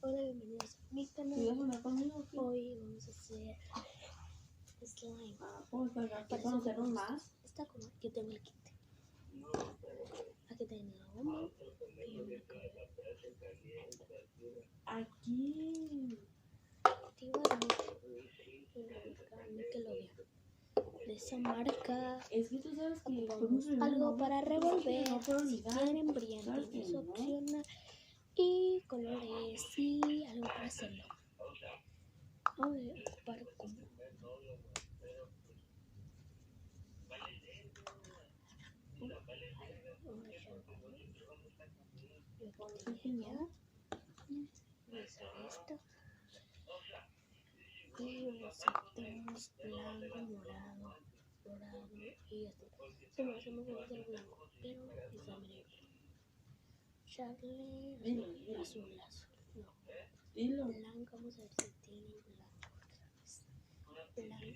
Hola, bienvenidos a mi canal. ¿Quieres hablar conmigo? Hoy vamos a hacer slime. Pues para conocernos más. Está como yo tengo el kit. Aquí tengo la goma y una cabeza. Aquí. Nickelodeon. De esa marca. Es que tú sabes que Vamos algo para revolver. Si quieren brillante, es opcional. Y colores y algo para hacerlo. Voy a ocupar como esto y tenemos blanco, morado y esto. Se me hace muy bonito el blanco, pero está medio Charlie azul, no. Blanco, vamos a ver si tiene blanco otra vez.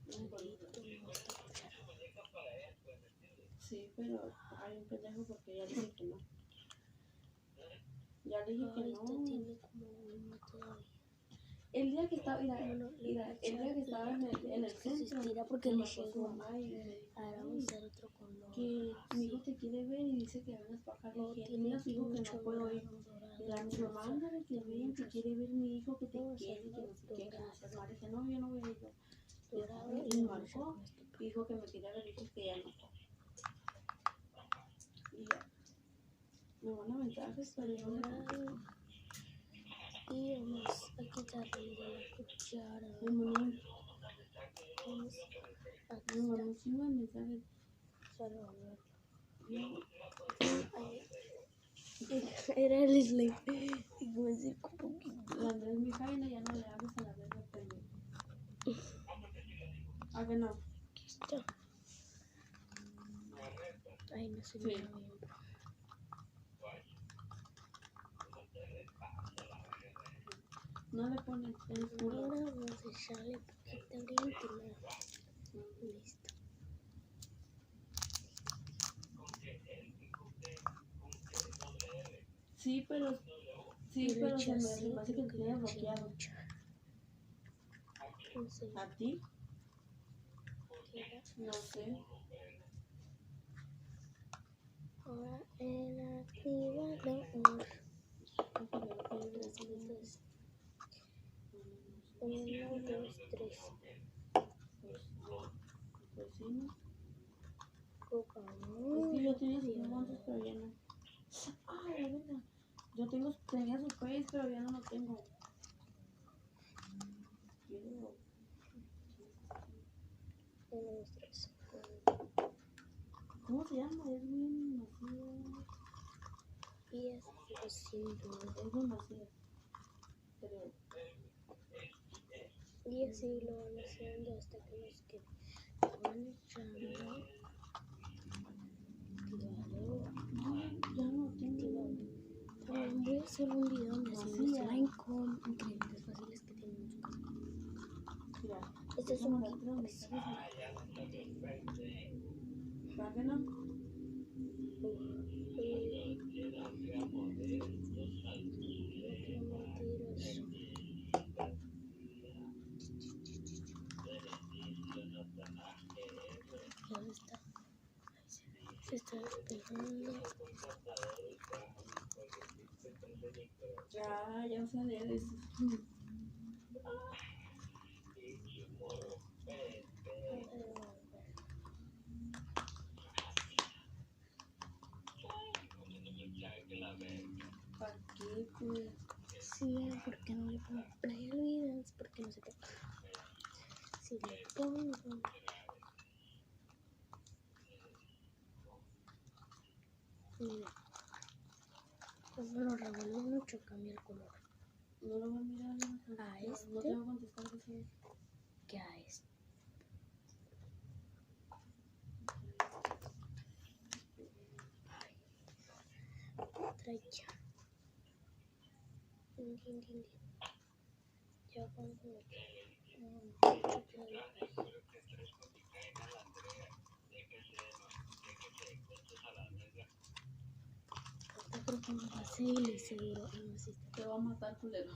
Blanco. Bonito, no está cuchara. Sí, pero hay un pendejo porque ya dije que no. Ya dije que Esto no. tiene como uno todavía. El día que estaba, el día que estaba en el centro, se porque le su llegó. mamá y me dijo, Ahora vamos a hacer otro color. que mi hijo te quiere ver y dice que vengas para acá. Le dije, dile a su hijo que no puedo ir. Y mi mamá, ándale, que ven, que quiere ver mi hijo, que te quiere, que no sé qué, que no seas mal. Dije, no, yo no voy a ir. Y me marcó, dijo que me quería ver, dije que ya no. Y ya. Me van a mensajes, pero yo no. Y vamos a quitarle la cuchara. Vamos a Me mandó un chingo de mensajes. Era el slime. Y como decir, La Andrés Mijaila ya no le hables a la verga pendejo. ¿A que no? Ay, no sé Sí. bien. No le ponen el Ahora culo. vamos a echarle poquita brillantina. Listo. Sí, pero se me hace que te tiene bloqueado. No sé. ¿A ti? No sé. Ahora el activador. 1, 2, 3. Pues sí, ¿no? Coca. Es que yo tenía sus guantes, pero ya no. Ay, la verdad. Yo tenía su face, pero ya no lo tengo. Quiero. 1, 2, 3. ¿Cómo se llama? Es bien demasiado. Y es haciendo. Es demasiado. Creo. Y así lo van haciendo hasta que nos quede. Van echando. Activador. No, ya no tengo. También voy a hacer un video donde hacemos slime con ingredientes fáciles que tienen en su casa. Mira. Este es un kit. ¿Para qué no? Se está despegando. Ya sale de eso. ¿Para qué, pues? Sí, porque no le pongo play al video, es porque no se toca. Si le pongo. Mira. Cuando lo revuelvo mucho cambia el color. No lo voy a mirar. A este. No te voy a contestar que Que a este. Otra ya. Ya cuando Yo creo que me va a seguir seguro. Ah, no, sí está. Te va a matar, culero.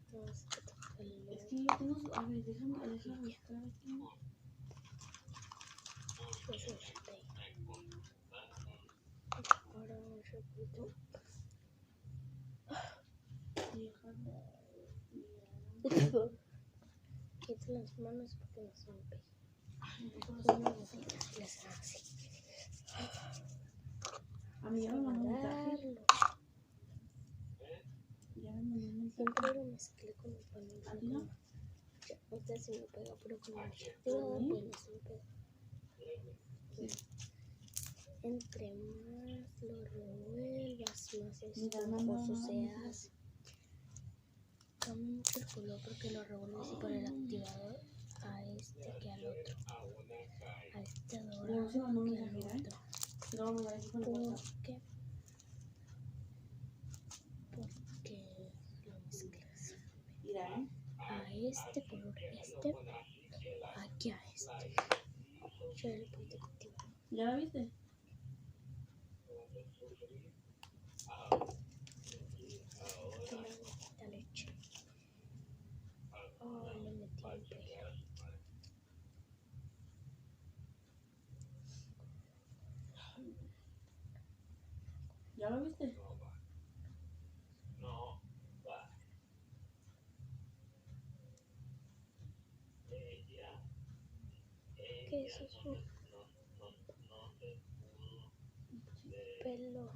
Entonces, que toca el Es que yo tengo su... A ver, déjame buscar aquí. Eso es ahora un poquito. Quita las manos porque no se me pega. Una gotita y las hago así. A mí ya me mandó un mensaje. Guardarlo. Ya me mandó un mensaje. Siempre lo mezclé con el panel. ¿A ti no? Ahorita sí me pega, pero con la activada pues no se me pega. Sí. Entre más lo revuelvas, más Mira, esponjoso se hace. Cambia mucho el color porque lo revuelves y por el activador a este que al otro. A este dorado Yo no sé, mandó un que al mensaje, otro. Lo vamos a ver aquí con el WhatsApp. Porque lo mezclas. Mira, A este color, este, aquí a este. Yo le puse activador. ¿Ya la viste? Una gotita de leche. Oh, le metí un pelo. ¿Ya lo viste? ¿Qué es eso? Pelo.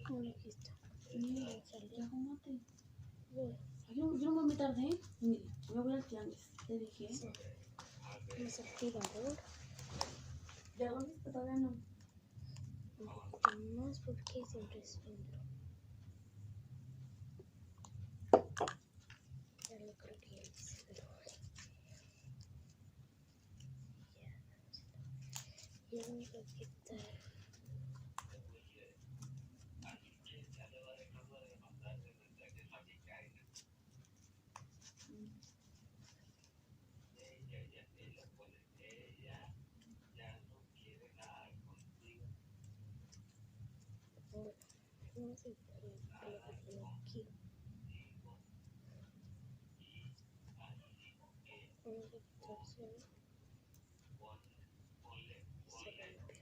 Bueno, aquí está. Mira, Salió. ya fúmate. Bueno, Ay, yo no me tardé. Mire, yo voy al tianguis. Te dije. sí. Vamos a activador. ¿Ya lo viste? Todavía no. Un poquito más porque siempre es fino. Ya lo creo que ya hice, pero ya vamos a quitar. Bueno, vamos a quitar el pelo que tiene aquí. Vamos a quitar solo. Se rompe.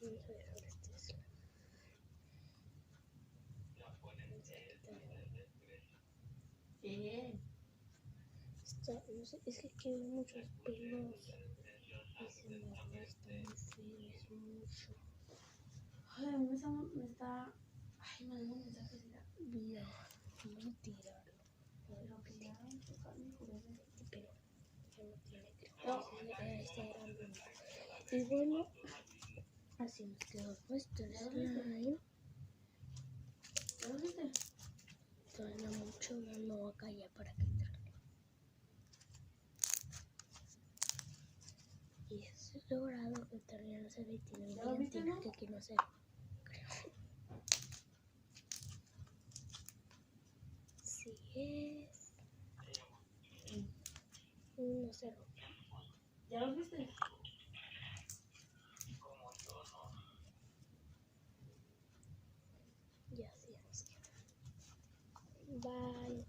Y vamos a dejar este slime. Vamos a quitar. No sé, es que aquí hay muchos pelos y se me arrastra muy feo, es mucho. Ay, a mí me está... Ay, me mandó un mensaje. Mira, vamos a tirarlo. Pero que ya tocarme por eso. Pero ya no tiene, creo que este era el único. Y bueno, así nos quedó puesto el slime. ¿Ya lo viste? Todavía mucho, no va a callar para quitarlo. Y ese dorado que todavía no se ve, tiene un ¿Ya lo viste, diente no? que aquí no se ve, creo. Sí es. No se rompe. ¿Ya lo viste? Y así nos queda. Bye.